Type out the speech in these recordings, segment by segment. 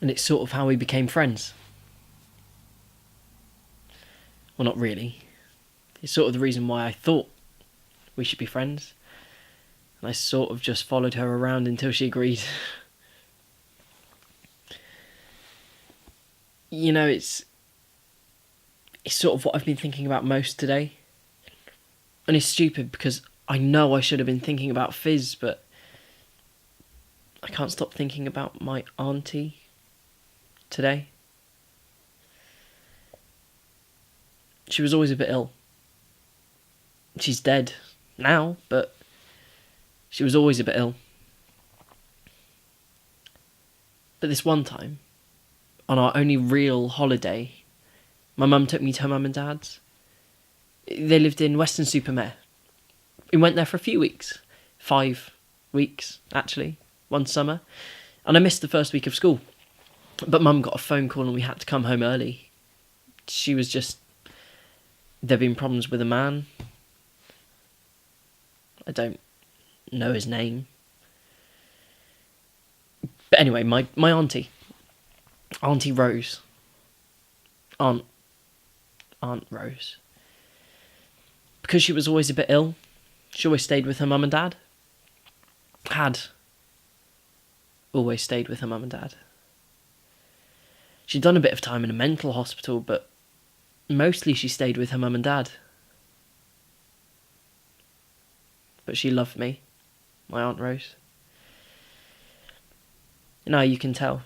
And it's sort of how we became friends. Well, not really. It's sort of the reason why I thought we should be friends. And I sort of just followed her around until she agreed. You know, it's sort of what I've been thinking about most today. And it's stupid because I know I should have been thinking about Fizz, but I can't stop thinking about my auntie today. She was always a bit ill. She's dead now, but she was always a bit ill. But this one time, on our only real holiday, my mum took me to her mum and dad's. They lived in Weston-super-Mare. We went there for a few weeks. 5 weeks, actually. One summer. And I missed the first week of school. But mum got a phone call and we had to come home early. She was just... There'd been problems with a man. I don't know his name. But anyway, my auntie. Auntie Rose. Aunt Rose. Because she was always a bit ill, she always stayed with her mum and dad. Had always stayed with her mum and dad. She'd done a bit of time in a mental hospital, but mostly she stayed with her mum and dad. But she loved me, my Aunt Rose. You know, you can tell.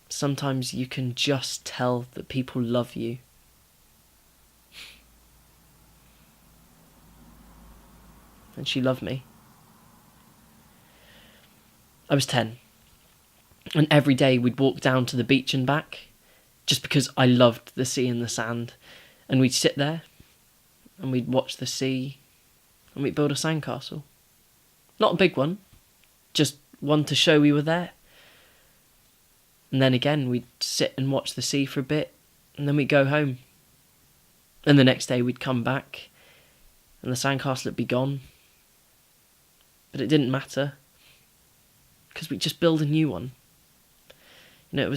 Sometimes you can just tell that people love you. And she loved me. I was 10. And every day we'd walk down to the beach and back, just because I loved the sea and the sand. And we'd sit there, and we'd watch the sea, and we'd build a sandcastle. Not a big one, just one to show we were there. And then again, we'd sit and watch the sea for a bit, and then we'd go home. And the next day we'd come back, and the sandcastle would be gone. But it didn't matter, because we'd just build a new one. You know,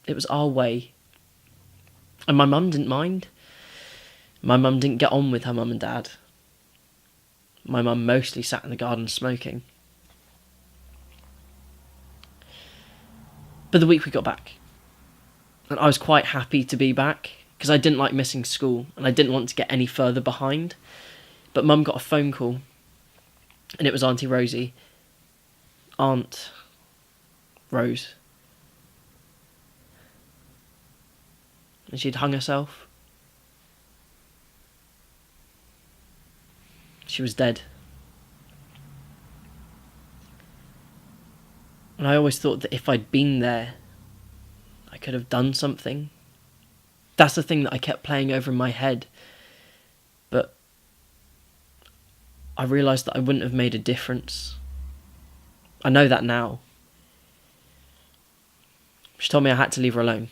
it was our way. And my mum didn't mind. My mum didn't get on with her mum and dad. My mum mostly sat in the garden smoking. But the week we got back, and I was quite happy to be back, because I didn't like missing school, and I didn't want to get any further behind. But mum got a phone call, and it was Auntie Rosie. Aunt Rose. And she'd hung herself. She was dead. And I always thought that if I'd been there, I could have done something. That's the thing that I kept playing over in my head. But I realised that I wouldn't have made a difference. I know that now. She told me I had to leave her alone.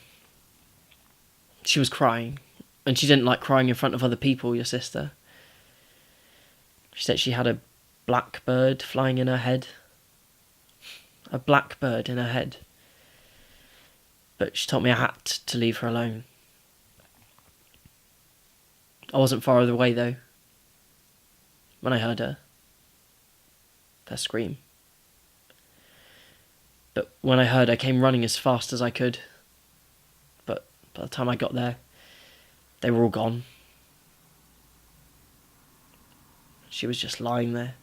She was crying, and she didn't like crying in front of other people, your sister. She said she had a blackbird flying in her head. A blackbird in her head. But she told me I had to leave her alone. I wasn't far away though, when I heard her scream. But when I heard, I came running as fast as I could. But by the time I got there, they were all gone. She was just lying there.